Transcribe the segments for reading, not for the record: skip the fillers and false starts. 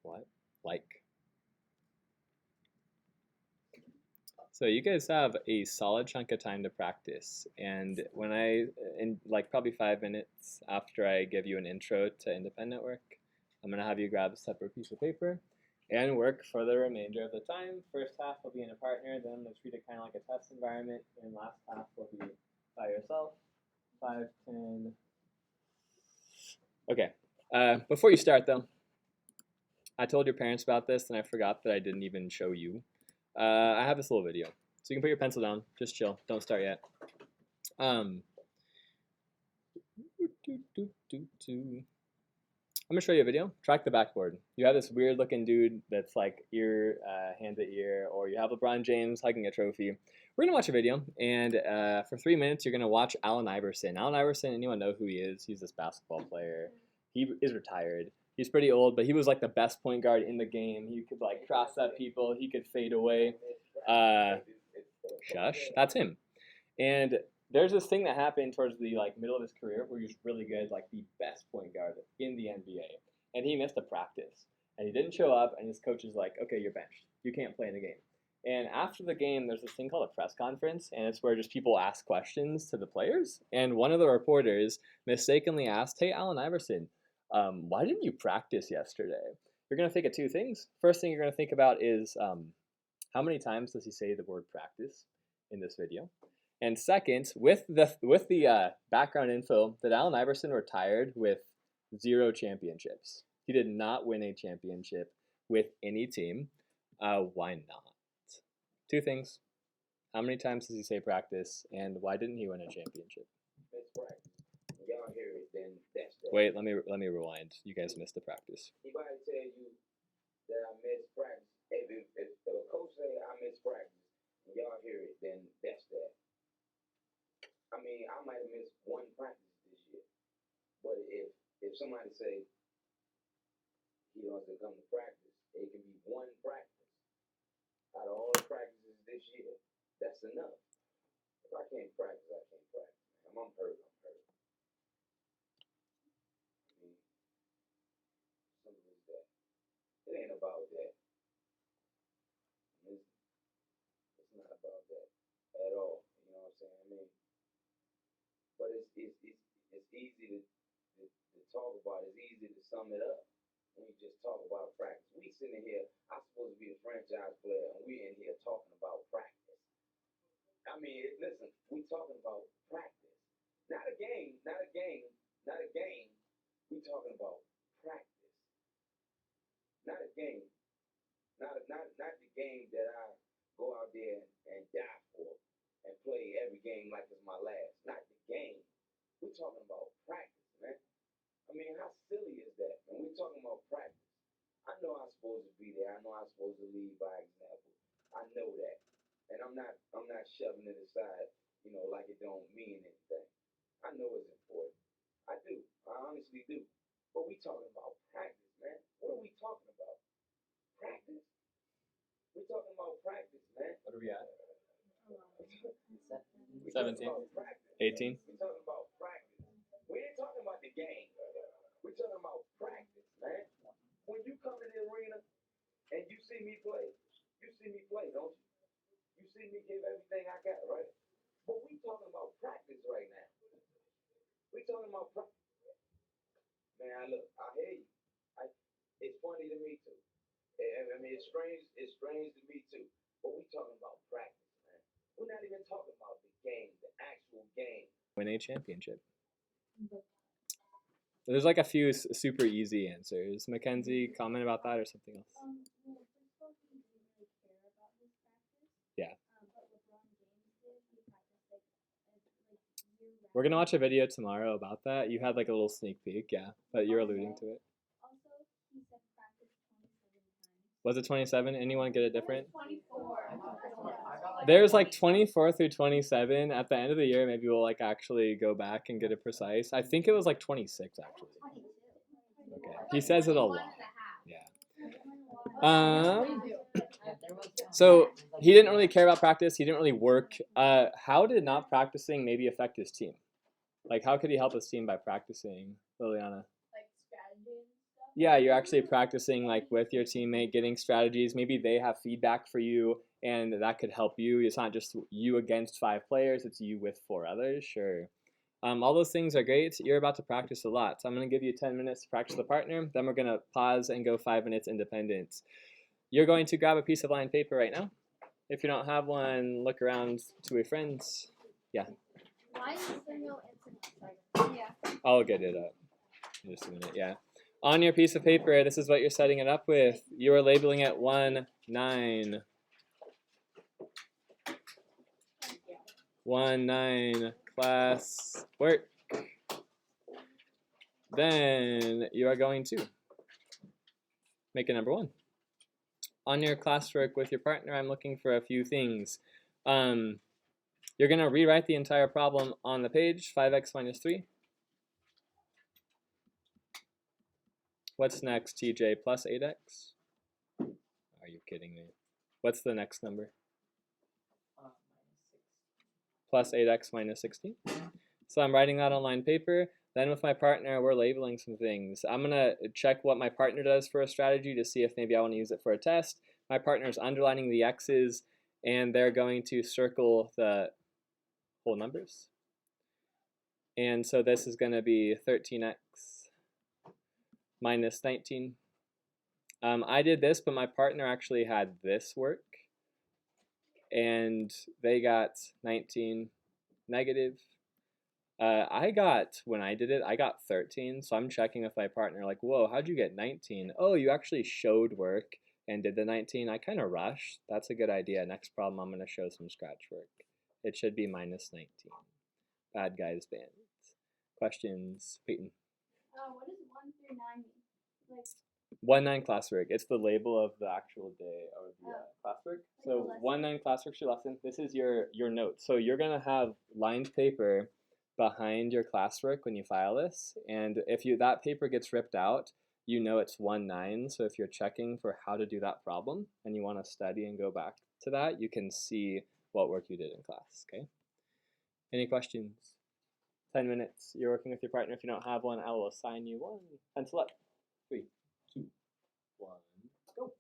What? Like. So you guys have a solid chunk of time to practice, and when in like probably 5 minutes after I give you an intro to independent work, I'm gonna have you grab a separate piece of paper and work for the remainder of the time. First half will be in a partner, then I'm gonna treat it kind of like a test environment, and last half will be by yourself. 5, 10. Okay. Before you start though, I told your parents about this, and I forgot that I didn't even show you. I have this little video. So you can put your pencil down. Just chill. Don't start yet. I'm going to show you a video. Track the backboard. You have this weird looking dude that's like hand to ear, or you have LeBron James hugging a trophy. We're going to watch a video, and for 3 minutes, you're going to watch Allen Iverson. Allen Iverson, anyone know who he is? He's this basketball player. He is retired. He's pretty old, but he was like the best point guard in the game. He could like cross up people. He could fade away. Shush, that's him. And there's this thing that happened towards the like middle of his career where he was really good, like the best point guard in the NBA. And he missed a practice. And he didn't show up, and his coach is like, okay, you're benched. You can't play in the game. And after the game, there's this thing called a press conference, and it's where just people ask questions to the players. And one of the reporters mistakenly asked, hey, Allen Iverson, why didn't you practice yesterday? You're going to think of two things. First thing you're going to think about is how many times does he say the word practice in this video? And second, with the background info that Allen Iverson retired with 0 championships. He did not win a championship with any team. Why not? Two things. How many times does he say practice, and why didn't he win a championship? It's practice. Y'all hear it, then that's that. Wait, let me rewind. You guys missed the practice. He might tell you that I missed practice. If a coach say I missed practice, and y'all hear it, then that's that. I mean, I might have missed 1 practice this year, but if somebody say he wants to come to practice, it can be 1 practice out of all the practices this year. That's enough. If I can't practice, I can't practice. I'm hurt. I mean, simple as that. It ain't about that. It's not about that at all. You know what I'm saying? I mean, but it's easy to talk about. It's easy to sum it up when you just talk about practice. We sitting here, I'm supposed to be a franchise player, and we in here talking about practice. I mean, listen, we talking about practice. Not a game. We talking about practice. Not a game. Not the game that I go out there and die for and play every game like it's my last. Not the game. We're talking about practice, man. I mean, how silly is that? And we're talking about practice. I know I'm supposed to be there. I know I'm supposed to lead by example. I know that. And I'm not shoving it aside, like it don't mean anything. I know it's important. I do. I honestly do. But we talking about practice, man. What are we talking about? Practice? We're talking about practice, man. What are we at? 17? 18? We're talking about practice. We ain't talking about the game. We're talking about practice, man. When you come to the arena and you see me play, don't you? You see me give everything I got, right? But we talking about practice right now. We talking about practice. Man, look, I hear you. It's funny to me too. I mean, it's strange to me too. But we talking about practice, man. We're not even talking about the game, the actual game. Win a championship. There's like a few super easy answers. Mackenzie, comment about that or something else? Yeah. We're going to watch a video tomorrow about that. You had like a little sneak peek, yeah, but you're alluding to it. Was it 27? Anyone get it different? 24. There's like 24 through 27. At the end of the year, maybe we'll like actually go back and get it precise. I think it was like 26 actually. Okay. He says it a lot. Yeah. So he didn't really care about practice. He didn't really work. How did not practicing maybe affect his team? Like, how could he help his team by practicing, Liliana? Like strategy and stuff. Yeah, you're actually practicing like with your teammate, getting strategies. Maybe they have feedback for you, and that could help you. It's not just you against 5 players; it's you with 4 others. Sure. All those things are great. You're about to practice a lot, so I'm going to give you 10 minutes to practice the partner. Then we're going to pause and go 5 minutes independent. You're going to grab a piece of lined paper right now. If you don't have one, look around to your friends. Yeah. Why is there no internet? Yeah. I'll get it up in just a minute. Yeah. On your piece of paper, this is what you're setting it up with. You are labeling it 1, 9. 1, 9, class work. Then you are going to make a number 1. On your classwork with your partner, I'm looking for a few things. You're going to rewrite the entire problem on the page, 5x minus 3. What's next, TJ? Plus 8x? Are you kidding me? What's the next number? Plus 8x minus 16. So I'm writing that on line paper. Then with my partner, we're labeling some things. I'm going to check what my partner does for a strategy to see if maybe I want to use it for a test. My partner is underlining the x's, and they're going to circle the whole numbers. And so this is going to be 13x minus 19. I did this, but my partner actually had this work, and they got 19 negative. When I did it, I got 13, so I'm checking with my partner, like, whoa, how'd you get 19? Oh, you actually showed work and did the 19. I kind of rushed. That's a good idea. Next problem, I'm going to show some scratch work. It should be minus 19. Bad guys banned. Questions? Peyton. What does 1 through 9 mean? Like 1, 9 classwork. It's the label of the actual day or the classwork. So 1, 9 classwork's your lesson. This is your notes. So you're going to have lined paper behind your classwork when you file this, and if that paper gets ripped out, you know it's 1, 9. So if you're checking for how to do that problem and you want to study and go back to that, you can see what work you did in class. Okay. Any questions? 10 minutes. You're working with your partner. If you don't have one, I will assign you one. Pencil up. 3, 2, 1, go.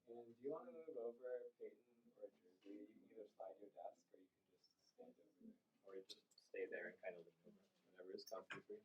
And do you want to move over, Peyton or Jersey? You can either slide your desk or you can just stand over, or just stay there and kind of lean over, whatever is comfortable for you.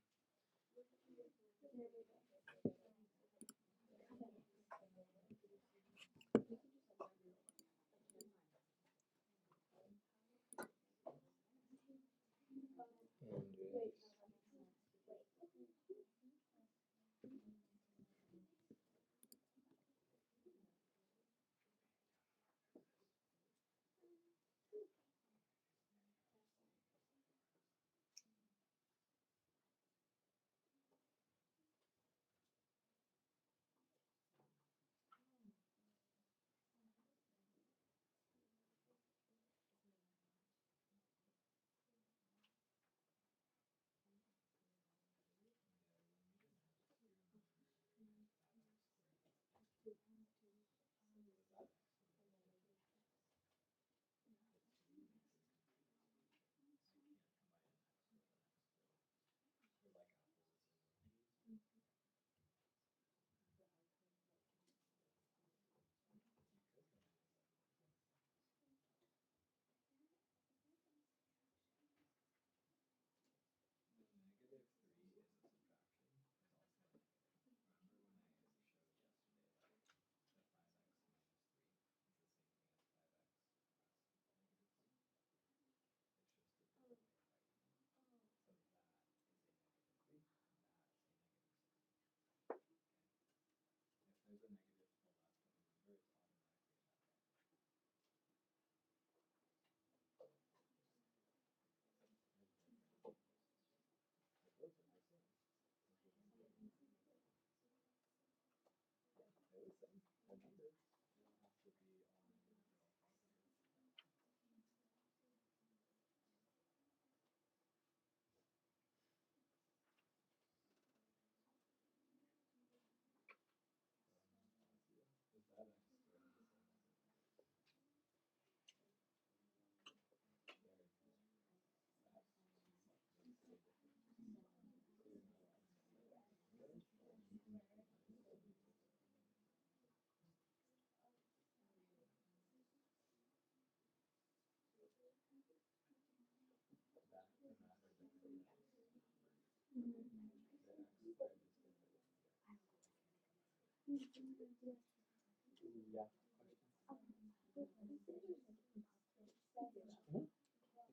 Yeah.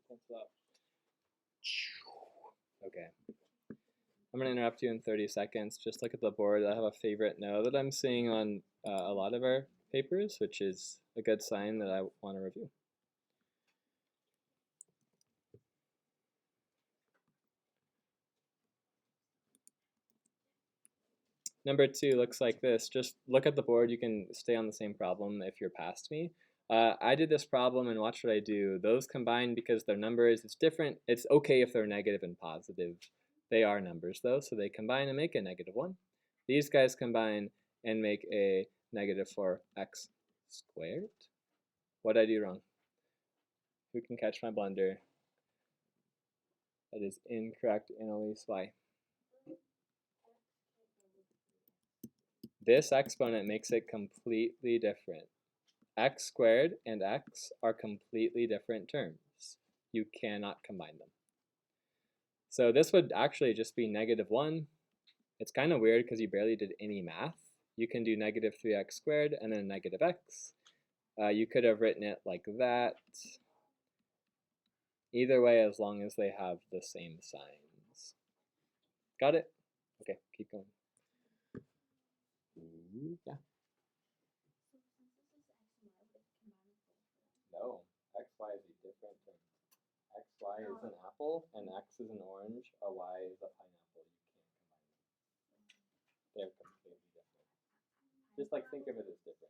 Cancel out. Okay. I'm going to interrupt you in 30 seconds. Just look at the board. I have a favorite no that I'm seeing on a lot of our papers, which is a good sign that I want to review. Number 2 looks like this. Just look at the board. You can stay on the same problem if you're past me. I did this problem and watch what I do. Those combine because they're numbers. It's different. It's okay if they're negative and positive. They are numbers though, so they combine and make a -1. These guys combine and make a -4x squared. What did I do wrong? Who can catch my blunder? That is incorrect, Annalise. Why? This exponent makes it completely different. X squared and x are completely different terms. You cannot combine them. So this would actually just be -1. It's kind of weird because you barely did any math. You can do -3x squared and then -x. You could have written it like that. Either way, as long as they have the same signs. Got it? Okay, keep going. Yeah. No, xy is a different term. xy is an apple, and x is an orange. A y is a pineapple. You can't combine them. They're completely different. Just like think of it as different.